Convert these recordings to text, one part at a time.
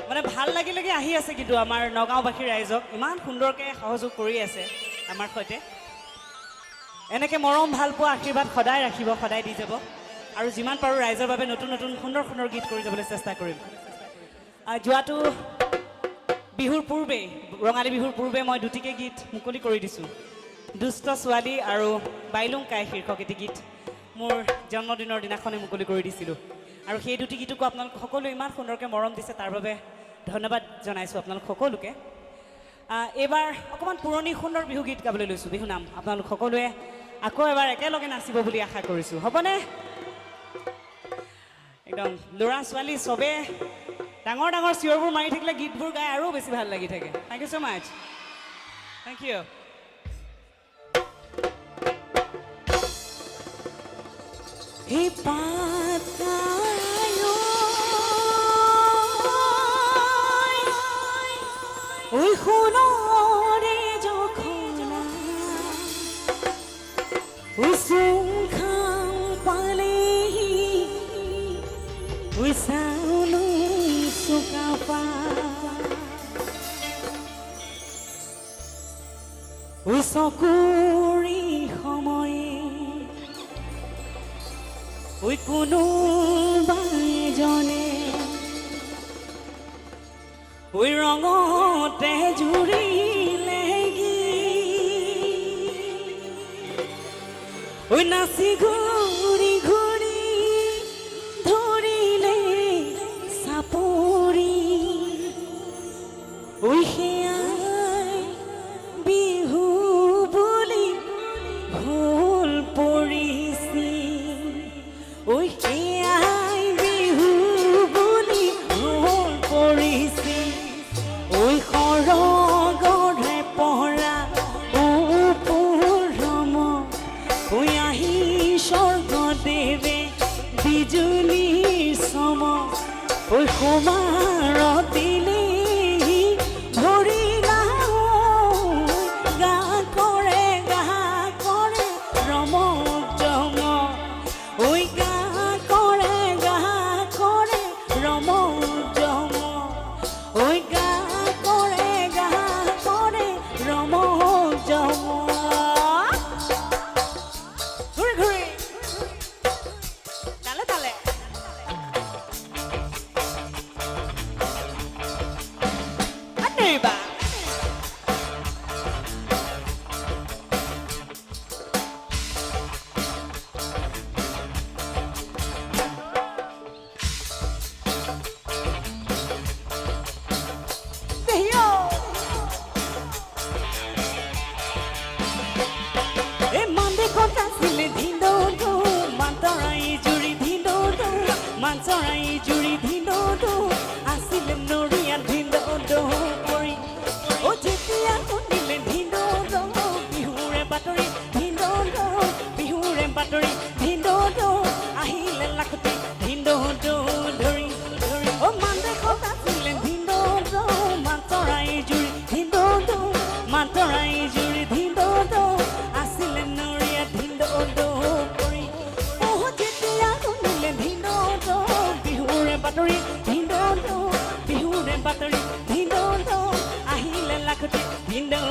মানে ভাল লাগি লাগি আহি আছে কিন্তু আমাৰ নগাঁওবাসী ৰাইজক ইমান সুন্দৰকৈ সহযোগ কৰি আছে আমাৰ সৈতে এনেকৈ মৰম ভাল পোৱা আশীৰ্বাদ সদায় ৰাখিব সদায় দি যাব আৰু যিমান পাৰোঁ ৰাইজৰ বাবে নতুন নতুন সুন্দৰ সুন্দৰ গীত কৰি যাবলৈ চেষ্টা কৰিম যোৱাটো বিহুৰ পূৰ্বে ৰঙালী বিহুৰ পূৰ্বে মই দুটিকে গীত মুকলি কৰি দিছোঁ দুষ্ট ছোৱালী আৰু বাইলুং কাই শীৰ্ষক এটি গীত মোৰ জন্মদিনৰ দিনাখনে মুকলি কৰি দিছিলোঁ আৰু সেই দুটি গীতকো আপোনালোক সকলোৱে ইমান সুন্দৰকৈ মৰম দিছে তাৰ বাবে ধন্যবাদ জনাইছোঁ আপোনালোক সকলোকে এইবাৰ অকণমান পুৰণি সুন্দৰ বিহু গীত গাবলৈ লৈছোঁ বিহু নাম আপোনালোক সকলোৱে আকৌ এবাৰ একেলগে নাচিব বুলি আশা কৰিছোঁ হ'বনে একদম ল'ৰা ছোৱালী চবে ডাঙৰ ডাঙৰ চিঞৰবোৰ মাৰি থাকিলে গীতবোৰ গাই আৰু বেছি ভাল লাগি থাকে thank you so' much thank you হে পাতায়ো ওই সোণৰে জখনা ওই চুংখাং পালেহি ওই চাউলো চুকাপা ওই চকুৰি সময়ে ওই কোনোবাই জনে ওই ৰঙতে জুৰিলেগি ওই নাচি ঘূৰি ঘূৰি ধৰিলে চাপৰি ওই সেয়াই বিহু বুলি ভুল পৰিছি ওই সেয়াই বিহু বুলি ভুল পৰিছি ওই সৰগৰে পহৰা উপৰম ওই আহি স্বৰ্গদেৱে বিজুলীৰ চম ওই সমাৰতিলে ভৰি গা কৰে ৰমক জম ওই গা কৰে ৰমক জম ওই গা কৰে ৰমক জম ঘূৰি ঘূৰি তালে তালে আনিবা চৰাই জুৰি ধিন্দো আছিলে নৰিয়াত ধিন্দো পৰি অ যেতিয়া শুনিলে ধিন্দো বিহুৰে বাতৰি ধিন্দো আহিলে লাখতি ধিন্দো ধৰি অ মানদেশত আছিলে ধিন্দো মান চৰাই জুৰি ধিন্দো আছিলে নৰিয়াত ধিন্দো পৰি অ যেতিয়া শুনিলে ধিন্দো বিহুৰে বাতৰি ধিন্দো আহিলে লাখতি ধিন্দো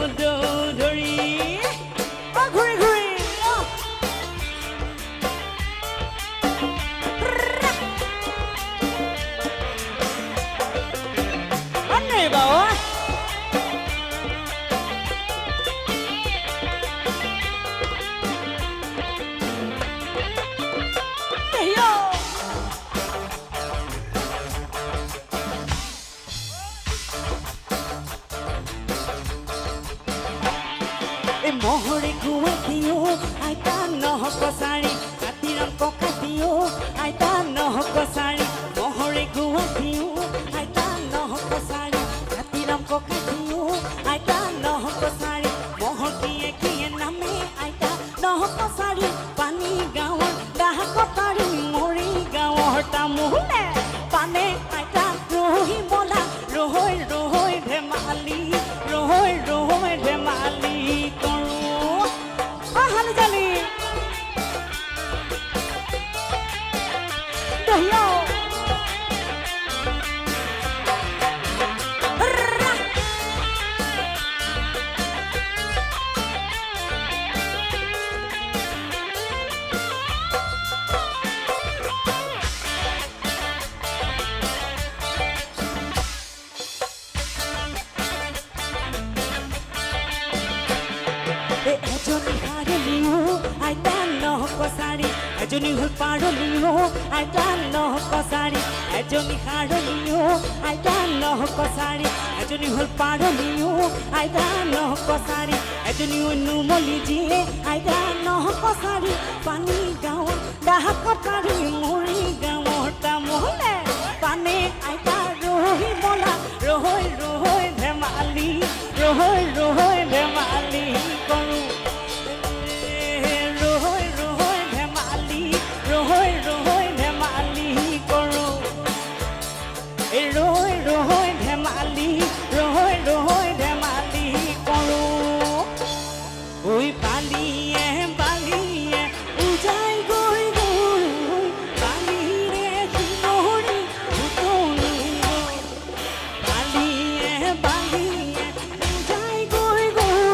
ধৰি ঘূৰি ঘূৰি বাবা মহৰে গুৱা দিও আইতা নহক চাৰি কাতিৰাম ককা দিও আইতা নহক চাৰি মহৰে গুৱা দিও আইতা নহক চাৰি কাতিৰাম ককা দিও আইতা নহক চাৰি মহকিয়ে কিয়ে নামে আইতা নহক চাৰি পানী গাঁৱৰ দাহ কটাৰী মৰি গাঁৱৰ তামোলে পানে আইতা ৰহি বলা ৰহৈ ধেমালি কছাৰী এজনী হ'ল পাৰলিও আইতা নহ কছাৰী এজনী সাৰলিও আইতা নহ কছাৰী এজনী হ'ল পাৰলিও আইতা নহ কছাৰী এজনী নুমলি দিয়ে আইতা নহ কছাৰী পানী গাঁৱৰ দাহ কটাৰী মৰি গাঁৱৰ তামোলে পানে আইতা ৰহি বলা ৰহৈ ৰহৈ ধেমালি ৰহৈ ৰহৈ ধেমালি কৰোঁ ৰহৈ ৰহৈ ধেমালি ৰহৈ ৰহৈ ধেমালি কৰোঁ এই ৰহৈ ৰহৈ ধেমালি ৰহৈ ৰহৈ ধেমালি কৰোঁ ঐ বালিয়ে বালিয়ে উজাই গৈ গৈ বালিৰে শিমৰি উতলো বালিয়ে বালিয়ে উজাই গৈ গৈ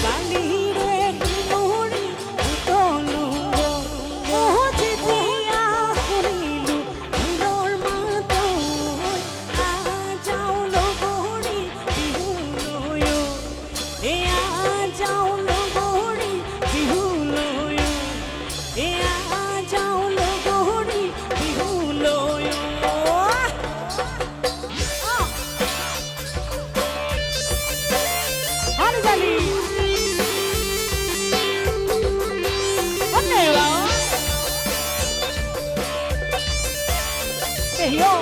বালিৰে শিমৰি উতলো যেতিয়া শুনিলো ঢোলৰ মাত যাওঁ লগৰী বিহুলৈ এয়া যাওঁ লগৰী বিহুলৈ এয়া যাওঁ লগৰী বিহুলৈ হালজালি ধন্যবাদ এহিও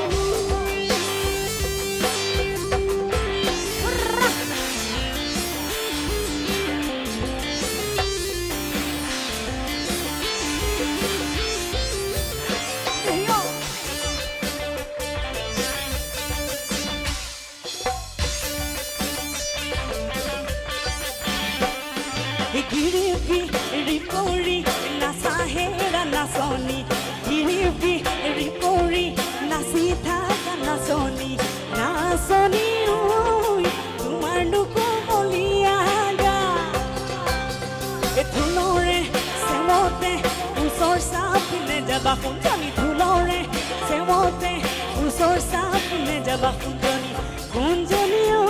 গিৰিপি ৰিপৰি নাচাহেৰা নাচনি গিৰিপি ৰিপৰি নাচি থাকা নাচনি নাচনি ঐ তোমাৰ নুকুমলীয়া গা ঢোলৰে চেৱতে ওচৰ চাপিলে যাবা সোণজনী ঢোলৰে চেৱতে ওচৰ চাপিলে যাবা সোণজনী সোণজনী ঐ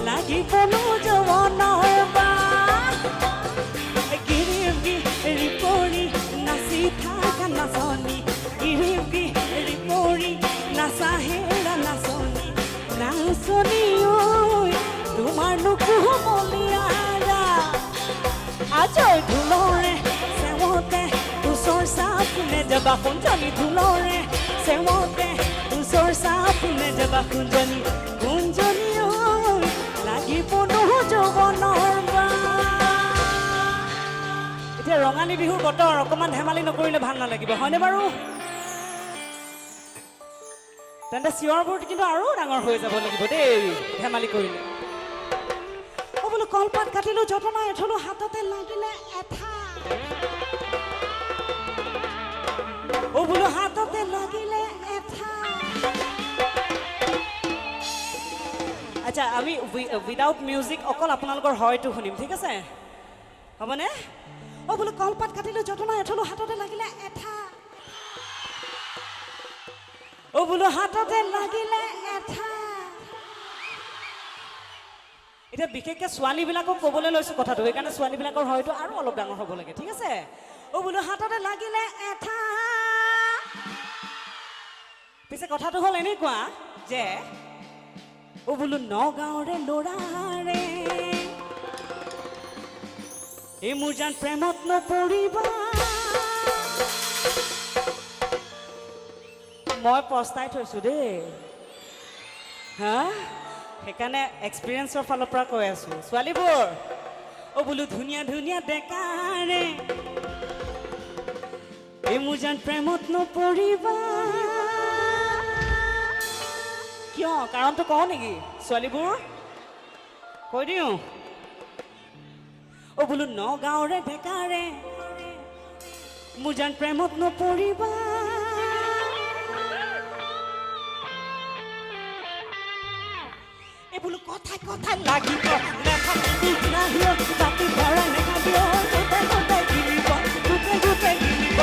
লাগিবনো যৌৱনৰ বা গিৰিপি ৰিপৰি নাচি থাকা নাচনি গিৰিপি ৰিপৰি নাচাহেৰা নাচনি নাচনি ঐ তোমাৰ নুকুমলীয়া গা আজৈ ঢোলৰে চেৱতে ওচৰ চাপিলে যাবা সোণজনী ঢোলৰে চেৱতে ওচৰ চাপিলে যাবা সোণজনী সোণজনী ঐ লাগিবনো যৌৱনৰ বা এতিয়া ৰঙালী বিহুৰ বতৰ অকণমান ধেমালি নকৰিলে ভাল নালাগিব হয়নে বাৰু তেন্তে চিঞৰবোৰ কিন্তু আৰু ডাঙৰ হৈ যাব লাগিব দেই ধেমালি কৰিলে বোলো কলপাত কাটিলো যতনা এঠলো হাততে লাগিলে এঠা বোলো হাততে লাগিলে এঠা আচ্ছা আমি উইদাউট মিউজিক অকল আপোনালোকৰ হয়টো শুনিম ঠিক আছে হ'বনে বোলো কলপাত কাটিলো যতনা এঠলো হাততে লাগিলে এঠা বোলো হাততে লাগিলে এঠা এতিয়া বিশেষকৈ ছোৱালীবিলাকক ক'বলৈ লৈছোঁ কথাটো সেইকাৰণে ছোৱালীবিলাকৰ হয়তো আৰু অলপ ডাঙৰ হ'ব লাগে ঠিক আছে বোলো হাততে লাগিলে এঠা পিছে কথাটো হ'ল এনেকুৱা যে বোলো নগাঁৱৰে ল'ৰাৰে এই মোৰ যেন প্ৰেমত নপৰিবা মই পস্তাই থৈছোঁ দেই হা সেইকাৰণে এক্সপিৰিয়েঞ্চৰ ফালৰ পৰা কৈ আছোঁ ছোৱালীবোৰ বোলো ধুনীয়া ধুনীয়া ডেকাৰে এই মোৰ যেন প্ৰেমত নপৰিবা কিয় কাৰণটো কওঁ নেকি ছোৱালীবোৰ কৈ দিওঁ বোলো নগাঁৱৰে ডেকাৰে মোৰ যেন প্ৰেমত নপৰিবা বোলো কথাই কথাই লাগিব ৰাতি ভৰা নেখাবিও গোটেই গোটেই গিলিব গোটেই গোটেই গিলিব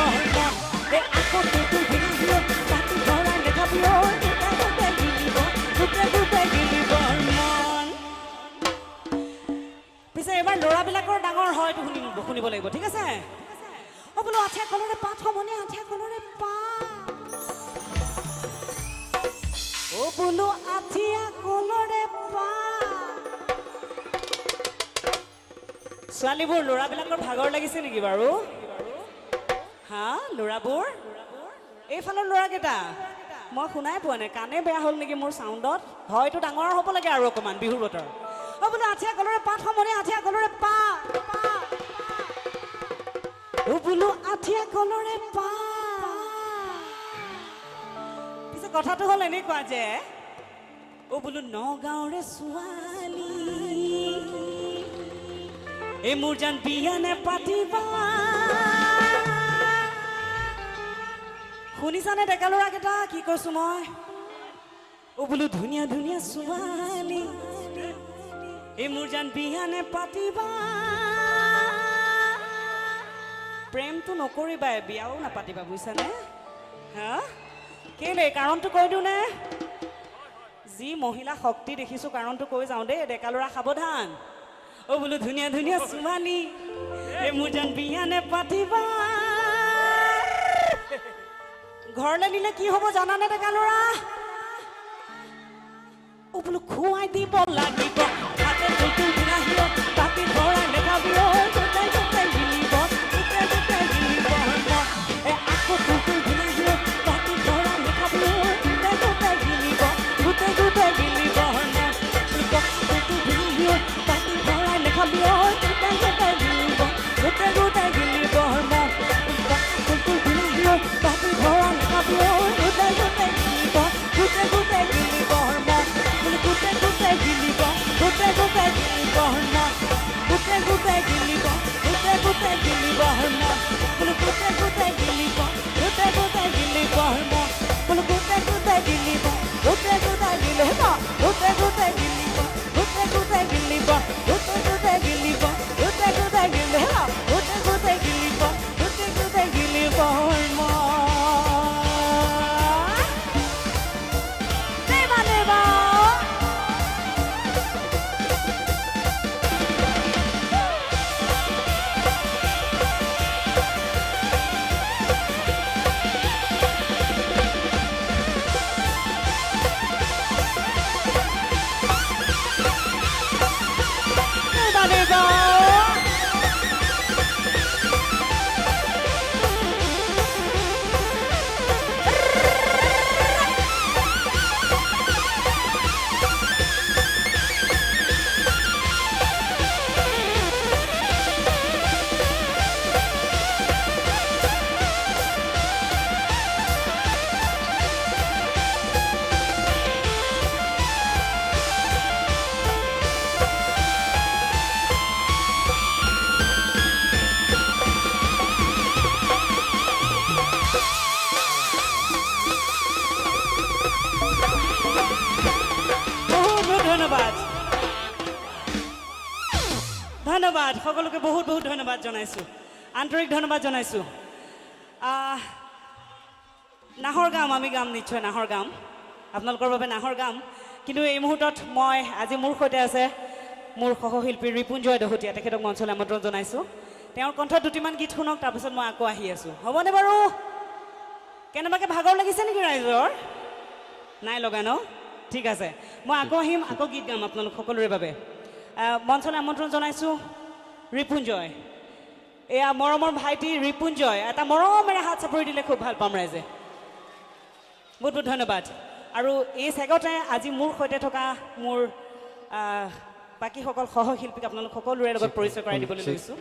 আকৌ তোৰ গিলিব ৰাতি ভৰা নেখাবিও গোটেই গোটেই গিলিব গোটেই গোটেই গিলিব মন পিছে এবাৰ ল'ৰাবিলাকৰ ডাঙৰ হয়তো শুনিব লাগিব ঠিক আছে আঠিয়া কলৰে পাত সমনে আঠিয়া কলৰে পাত ও বোলো আঠিয়া কলৰে পাত ছোৱালীবোৰ ল'ৰাবিলাকৰ ভাগৰ লাগিছে নেকি বাৰু হা ল'ৰাবোৰ এইফালৰ ল'ৰাকেইটা মই শুনাই পোৱা নাই কাণে বেয়া হ'ল নেকি মোৰ চাউণ্ডত হয়তো ডাঙৰ হ'ব লাগে আৰু অকণমান বিহুৰ বতৰ অ বোলো আঠিয়া কলৰে পাত সমনে আঠিয়া কলৰে পাত ও বোলো আঠিয়া কলৰে পাত পিছে কথাটো হ'ল এনেকুৱা যে ও বোলো নগাঁৱৰে ছোৱালী এই মোৰ জান বিয়া নে পাতিবা শুনিছানে ডেকা ল'ৰাকেইটা কি কৈছো মই ও বোলো ধুনীয়া ধুনীয়া ছোৱালী এই মোৰ জান বিয়া নে পাতিবা প্ৰেমটো নকৰিবা বিয়াও নাপাতিবা বুজিছানে হা কেলে কাৰণটো কৈ দিওঁ নে যি মহিলা শক্তি দেখিছো কাৰণটো কৈ যাওঁ দেই ডেকা ল'ৰা সাৱধান ও বোলো ধুনীয়া ধুনীয়া ছোৱালী এই মোৰ জান বিয়া নে পাতিবা ঘৰলৈ নিলে কি হ'ব জানানে ডেকা ল'ৰা ও বোলো খুৱাই দিব লাগিব হাতে তুলতুল বিলাহী পাতি ভৰাই নেখাবিব গোটাই গোটাই গিলিব গোটাই গোটাই গিলিব আকৌ তুলতুল বিলাহী পাতি ভৰাই নেখাবিব গোটাই গোটাই গিলিব গোটাই গোটাই গিলিব তুলতুল বিলাহী পাতি ভৰাই নেখাবিব গোটাই গোটাই গিলিব গোটাই গোটাই গিলিব তুলতুল বিলাহী পাতি ভৰাই নেখাবিব গোটাই গোটাই গিলিব গোটাই গোটাই গিলিব গোটাই গোটাই গিলিব গোটাই গোটাই গিলিব গোটাই গোটাই গিলিব গোটাই গোটাই গিলিব বোলো গোটাই গোটাই গিলিব গোটাই গোটাই গিলিব বোলো গোটাই গোটাই গিলিব গোটাই গোটাই গিলিব গোটাই গোটাই গিলিব গোটাই গোটাই গিলিব গোটাই গোটাই গিলিব গোটাই গোটাই গিলিব গোটাই গোটাই গিলিব গোটাই গোটাই গিলিব ধন্যবাদ সকলোকে বহুত বহুত ধন্যবাদ জনাইছোঁ আন্তৰিক ধন্যবাদ জনাইছোঁ নাহৰ গাম আমি গাম নিশ্চয় নাহৰ গাম আপোনালোকৰ বাবে নাহৰ গাম কিন্তু এই মুহূৰ্তত মই আজি মোৰ সৈতে আছে মোৰ সহশিল্পী ৰিপুঞ্জয় দহোটীয়া তেখেতক মঞ্চলৈ আমন্ত্ৰণ জনাইছোঁ তেওঁৰ কণ্ঠত দুটিমান গীত শুনক তাৰপিছত মই আকৌ আহি আছোঁ হ'বনে বাৰু কেনেবাকৈ ভাগৰ লাগিছে নেকি ৰাইজৰ নাই লগা ন ঠিক আছে মই আকৌ আহিম আকৌ গীত গাম আপোনালোক সকলোৰে বাবে মঞ্চলৈ আমন্ত্ৰণ জনাইছোঁ ৰিপুঞ্জয় এয়া মৰমৰ ভাইটি ৰিপুঞ্জয় এটা মৰমেৰে হাত চাপৰি দিলে খুব ভাল পাম ৰাইজে বহুত বহুত ধন্যবাদ আৰু এই চেগতে আজি মোৰ সৈতে থকা মোৰ বাকীসকল সহশিল্পীক আপোনালোক সকলোৰে লগত পৰিচয় কৰাই দিবলৈ লৈছোঁ